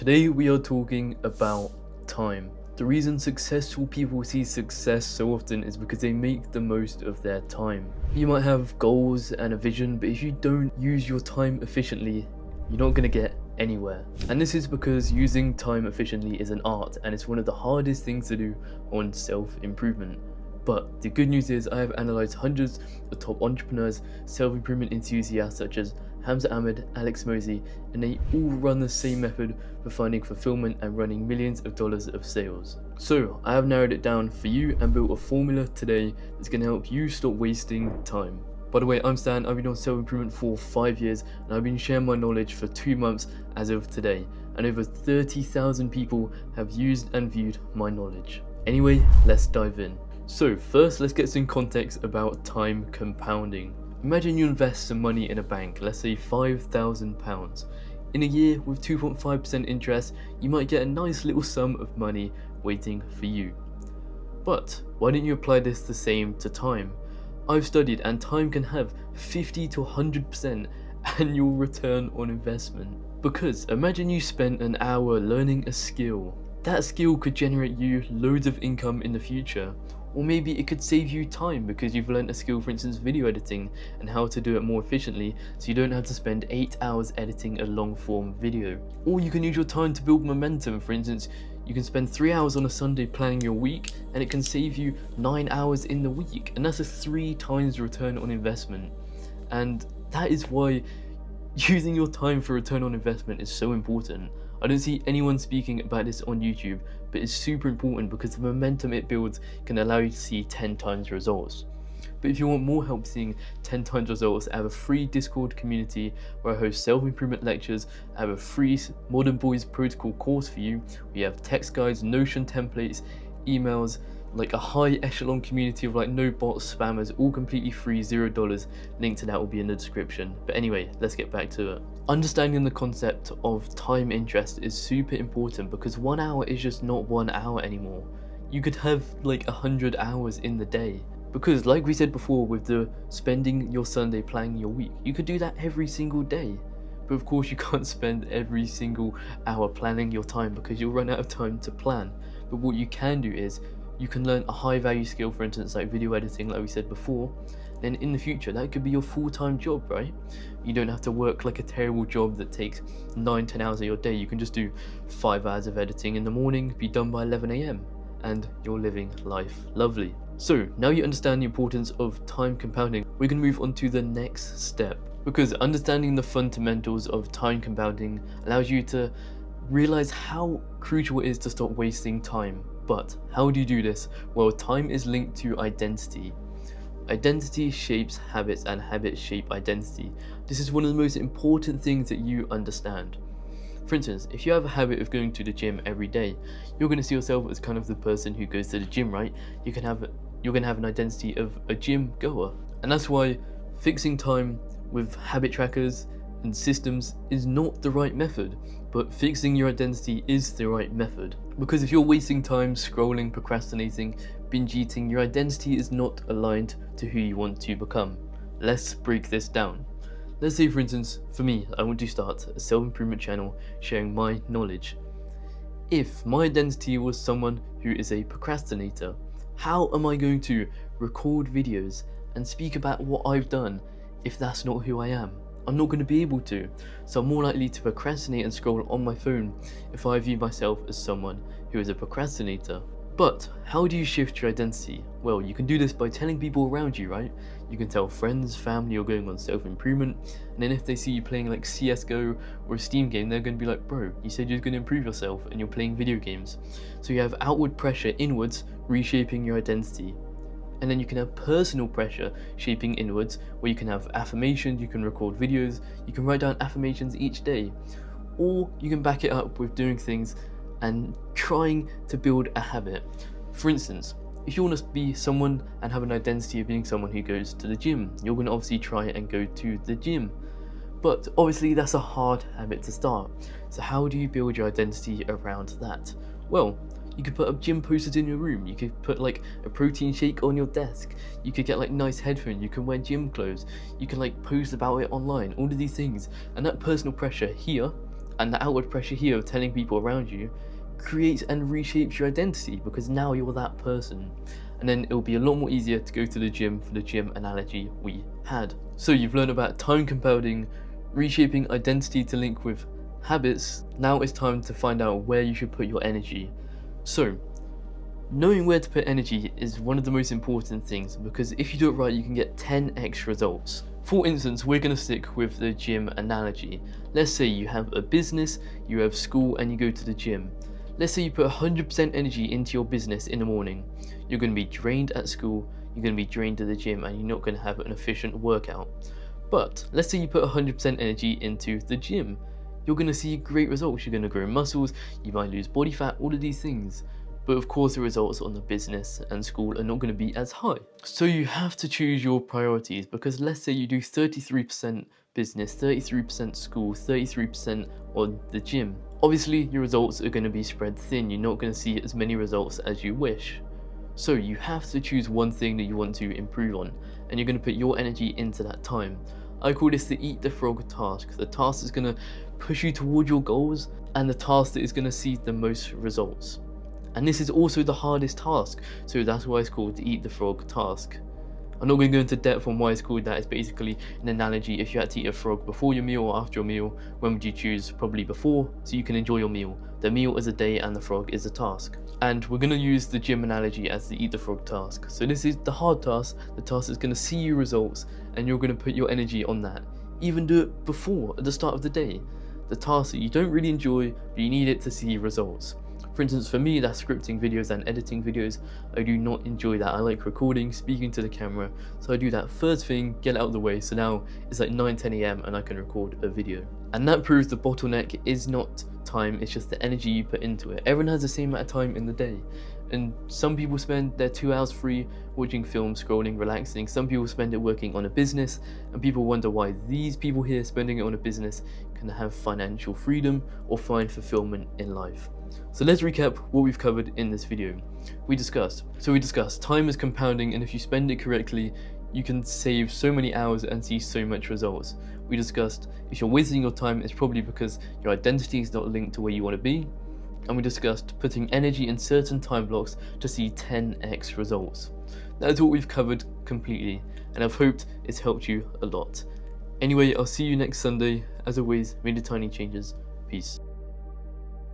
Today we are talking about time. The reason successful people see success so often is because they make the most of their time. You might have goals and a vision, but if you don't use your time efficiently, you're not going to get anywhere. And this is because using time efficiently is an art, and it's one of the hardest things to do on self-improvement. But the good news is I have analysed hundreds of top entrepreneurs, self-improvement enthusiasts such as Hamza Ahmed, Alex Mosey, and they all run the same method for finding fulfillment and running millions of dollars of sales. So I have narrowed it down for you and built a formula today that's going to help you stop wasting time. By the way, I'm Stan, I've been on self-improvement for 5 years and I've been sharing my knowledge for 2 months as of today, and over 30,000 people have used and viewed my knowledge. Anyway, let's dive in. So first, let's get some context about time compounding. Imagine you invest some money in a bank, let's say £5,000. In a year, with 2.5% interest, you might get a nice little sum of money waiting for you. But why don't you apply this the same to time? I've studied, and time can have 50 to 100% annual return on investment. Because imagine you spent an hour learning a skill. That skill could generate you loads of income in the future. Or maybe it could save you time because you've learned a skill, for instance video editing, and how to do it more efficiently so you don't have to spend 8 hours editing a long form video. Or you can use your time to build momentum. For instance, you can spend 3 hours on a Sunday planning your week and it can save you 9 hours in the week, and that's a 3 times return on investment. And that is why using your time for return on investment is so important. I don't see anyone speaking about this on YouTube, but it's super important because the momentum it builds can allow you to see 10 times results. But if you want more help seeing 10 times results, I have a free Discord community where I host self-improvement lectures. I have a free Modern Boys Protocol course for you. We have text guides, Notion templates, emails, like a high echelon community of like no bots, spammers, all completely free, $0. Link to that will be in the description. But anyway, let's get back to it. Understanding the concept of time interest is super important because 1 hour is just not 1 hour anymore. You could have like 100 hours in the day. Because like we said before with the spending your Sunday planning your week, you could do that every single day. But of course you can't spend every single hour planning your time because you'll run out of time to plan. But what you can do is you can learn a high value skill, for instance like video editing like we said before. Then in the future that could be your full-time job, right? You don't have to work like a terrible job that takes 9-10 hours of your day. You can just do 5 hours of editing in the morning, be done by 11 AM, and you're living life lovely. So now you understand the importance of time compounding, we're going to move on to the next step, because understanding the fundamentals of time compounding allows you to realize how crucial it is to stop wasting time. But how do you do this? Well, time is linked to identity. Identity shapes habits and habits shape identity. This is one of the most important things that you understand. For instance, if you have a habit of going to the gym every day, you're going to see yourself as kind of the person who goes to the gym, right? You're going to have an identity of a gym goer. And that's why fixing time with habit trackers and systems is not the right method, but fixing your identity is the right method. Because if you're wasting time scrolling, procrastinating, binge eating, your identity is not aligned to who you want to become. Let's break this down. Let's say, for instance, for me, I want to start a self-improvement channel sharing my knowledge. If my identity was someone who is a procrastinator, how am I going to record videos and speak about what I've done if that's not who I am? I'm not going to be able to, so I'm more likely to procrastinate and scroll on my phone if I view myself as someone who is a procrastinator. But how do you shift your identity? Well, you can do this by telling people around you, right? You can tell friends, family you're going on self-improvement, and then if they see you playing like CSGO or a Steam game, they're going to be like, bro, you said you're going to improve yourself and you're playing video games. So you have outward pressure inwards, reshaping your identity. And then you can have personal pressure shaping inwards, where you can have affirmations, you can record videos, you can write down affirmations each day. Or you can back it up with doing things and trying to build a habit. For instance, if you want to be someone and have an identity of being someone who goes to the gym, you're going to obviously try and go to the gym. But obviously that's a hard habit to start. So how do you build your identity around that? Well, you could put up gym posters in your room, you could put like a protein shake on your desk, you could get like nice headphones, you can wear gym clothes, you can like post about it online, all of these things. And that personal pressure here And the outward pressure here of telling people around you creates and reshapes your identity, because now you're that person. And then it'll be a lot more easier to go to the gym, for the gym analogy we had. So you've learned about time compounding, reshaping identity to link with habits. Now it's time to find out where you should put your energy. So knowing where to put energy is one of the most important things, because if you do it right, you can get 10x results. For instance, we're going to stick with the gym analogy. Let's say you have a business, you have school, and you go to the gym. Let's say you put 100% energy into your business in the morning. You're going to be drained at school, you're going to be drained at the gym, and you're not going to have an efficient workout. But let's say you put 100% energy into the gym. You're going to see great results. You're going to grow muscles, you might lose body fat, all of these things. But of course the results on the business and school are not going to be as high. So you have to choose your priorities, because let's say you do 33% business, 33% school, 33% on the gym. Obviously your results are going to be spread thin. You're not going to see as many results as you wish. So you have to choose one thing that you want to improve on, and you're going to put your energy into that time. I call this the eat the frog task. The task is going to push you toward your goals, and the task that is going to see the most results. And this is also the hardest task, so that's why it's called the eat the frog task. I'm not going to go into depth on why it's called that. It's basically an analogy. If you had to eat a frog before your meal or after your meal, when would you choose? Probably before, so you can enjoy your meal. The meal is a day and the frog is a task. And we're going to use the gym analogy as the eat the frog task. So this is the hard task, the task that's going to see you results, and you're going to put your energy on that. Even do it before, at the start of the day. The task that you don't really enjoy, but you need it to see results. For instance, for me, that's scripting videos and editing videos. I do not enjoy that. I like recording, speaking to the camera, so I do that first thing, get it out of the way, so now it's like 9-10 AM and I can record a video. And that proves the bottleneck is not time, it's just the energy you put into it. Everyone has the same amount of time in the day, and some people spend their 2 hours free watching films, scrolling, relaxing. Some people spend it working on a business, and people wonder why these people here spending it on a business can have financial freedom or find fulfillment in life. So let's recap what we've covered in this video. We discussed time is compounding, and if you spend it correctly, you can save so many hours and see so much results. We discussed if you're wasting your time, it's probably because your identity is not linked to where you want to be. And we discussed putting energy in certain time blocks to see 10x results. That is what we've covered completely, and I've hoped it's helped you a lot. Anyway, I'll see you next Sunday. As always, make the tiny changes. Peace.